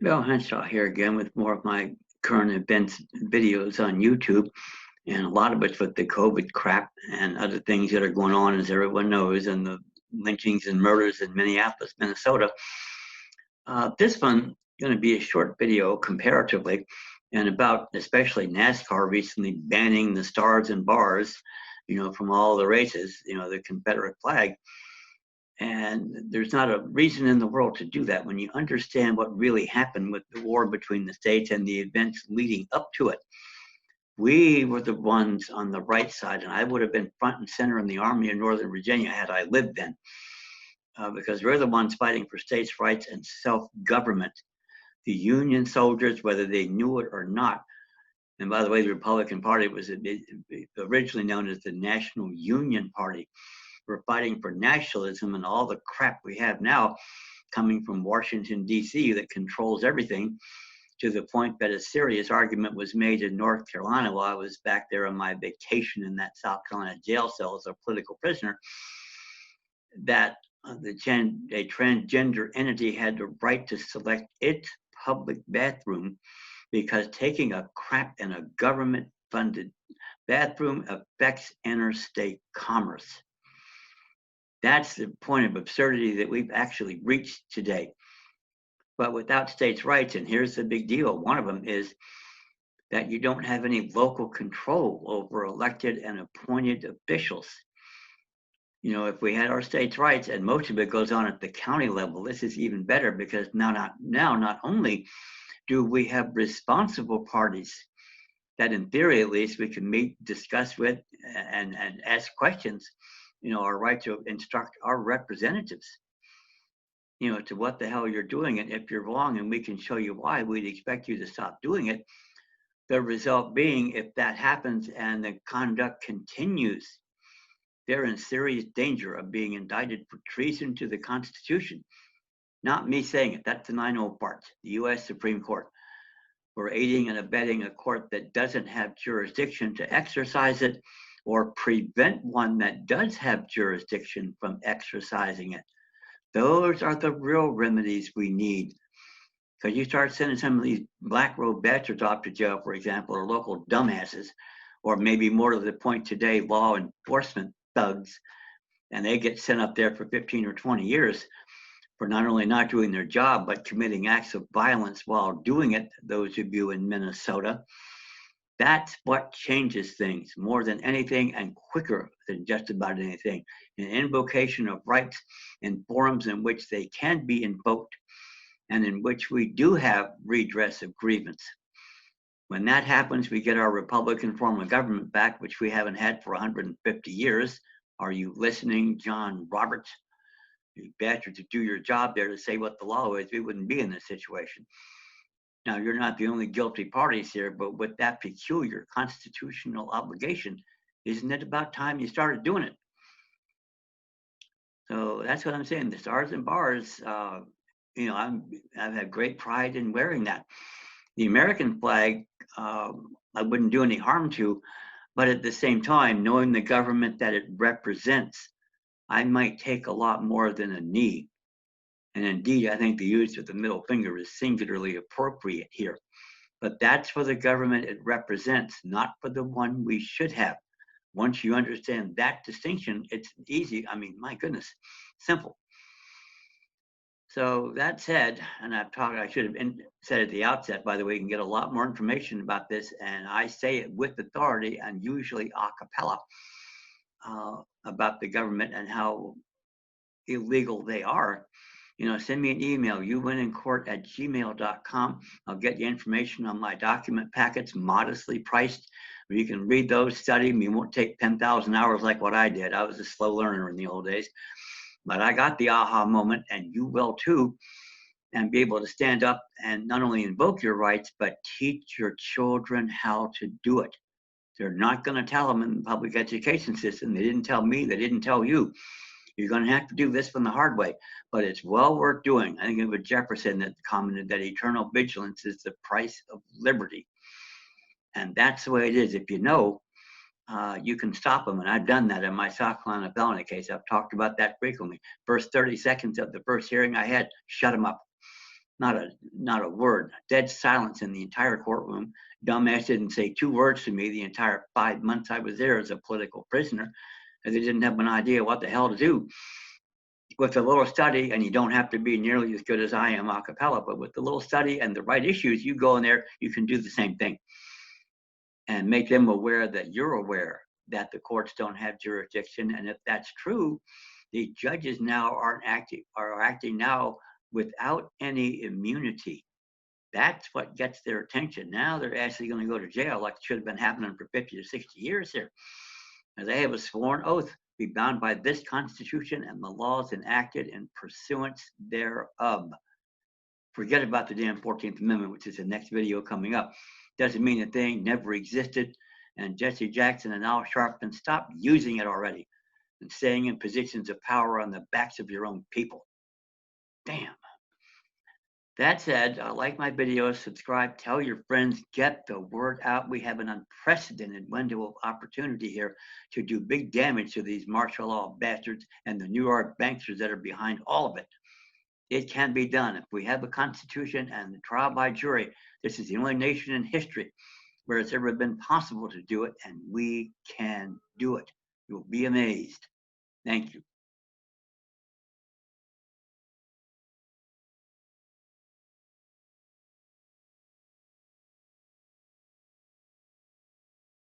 Bill Henshaw here again with more of my current events videos on YouTube, and a lot of it's with the COVID crap and other things that are going on, as everyone knows, and the lynchings and murders in Minneapolis, Minnesota. This one going to be a short video comparatively, and about especially NASCAR recently banning the stars and bars, from all the races, the Confederate flag. And there's not a reason in the world to do that when you understand what really happened with the war between the states and the events leading up to it. We were the ones on the right side, and I would have been front and center in the Army of Northern Virginia had I lived then, because we're the ones fighting for states' rights and self-government. The Union soldiers, whether they knew it or not, and by the way, the Republican Party was originally known as the National Union Party. We're fighting for nationalism and all the crap we have now coming from Washington, D.C. that controls everything, to the point that a serious argument was made in North Carolina while I was back there on my vacation in that South Carolina jail cell as a political prisoner, that a transgender entity had the right to select its public bathroom because taking a crap in a government-funded bathroom affects interstate commerce. That's the point of absurdity that we've actually reached today. But without states' rights, and here's the big deal, one of them is that you don't have any local control over elected and appointed officials. If we had our states' rights, and most of it goes on at the county level, this is even better, because now not only do we have responsible parties that in theory at least we can meet, discuss with, and ask questions, our right to instruct our representatives, to what the hell you're doing, and if you're wrong and we can show you why, we'd expect you to stop doing it. The result being, if that happens and the conduct continues, they're in serious danger of being indicted for treason to the Constitution. Not me saying it, that's the 9-0 part, the U.S. Supreme Court. For aiding and abetting a court that doesn't have jurisdiction to exercise it, or prevent one that does have jurisdiction from exercising it. Those are the real remedies we need. Because you start sending some of these black robe bastards off to jail, for example, or local dumbasses, or maybe more to the point today, law enforcement thugs, and they get sent up there for 15 or 20 years for not only not doing their job, but committing acts of violence while doing it, those of you in Minnesota. That's what changes things more than anything, and quicker than just about anything. An invocation of rights in forums in which they can be invoked and in which we do have redress of grievance. When that happens, we get our Republican form of government back, which we haven't had for 150 years. Are you listening, John Roberts? You bastard, to do your job there to say what the law is, we wouldn't be in this situation. Now, you're not the only guilty parties here, but with that peculiar constitutional obligation, isn't it about time you started doing it? So that's what I'm saying. The stars and bars, I've had great pride in wearing that. The American flag, I wouldn't do any harm to, but at the same time, knowing the government that it represents, I might take a lot more than a knee. And indeed, I think the use of the middle finger is singularly appropriate here. But that's for the government it represents, not for the one we should have. Once you understand that distinction, it's easy. I mean, my goodness, simple. So that said, and I should have said at the outset, by the way, you can get a lot more information about this, and I say it with authority and usually a cappella about the government and how illegal they are. Send me an email, youwinincourt@gmail.com. I'll get you information on my document packets, modestly priced, where you can read those, study them. You won't take 10,000 hours like what I did. I was a slow learner in the old days. But I got the aha moment, and you will too, and be able to stand up and not only invoke your rights, but teach your children how to do it. They're not going to tell them in the public education system. They didn't tell me, they didn't tell you. You're going to have to do this from the hard way, but it's well worth doing. I think it was Jefferson that commented that eternal vigilance is the price of liberty. And that's the way it is. If you know, you can stop them. And I've done that in my South Carolina felony case. I've talked about that frequently. First 30 seconds of the first hearing I had, shut them up. Not a word. Dead silence in the entire courtroom. Dumbass didn't say 2 words to me the entire 5 months I was there as a political prisoner, as they didn't have an idea what the hell to do. With a little study, and you don't have to be nearly as good as I am a cappella, but with the little study and the right issues, you go in there, you can do the same thing and make them aware that you're aware that the courts don't have jurisdiction. And if that's true, the judges now are acting now without any immunity. That's what gets their attention. Now they're actually going to go to jail, like it should have been happening for 50 to 60 years here. And they have a sworn oath, be bound by this Constitution and the laws enacted in pursuance thereof. Forget about the damn 14th Amendment, which is the next video coming up. Doesn't mean the thing never existed. And Jesse Jackson and Al Sharpton, stop using it already and staying in positions of power on the backs of your own people. Damn. That said, like my videos, subscribe, tell your friends, get the word out. We have an unprecedented window of opportunity here to do big damage to these martial law bastards and the New York banksters that are behind all of it. It can be done. If we have a constitution and trial by jury, this is the only nation in history where it's ever been possible to do it, and we can do it. You'll be amazed. Thank you.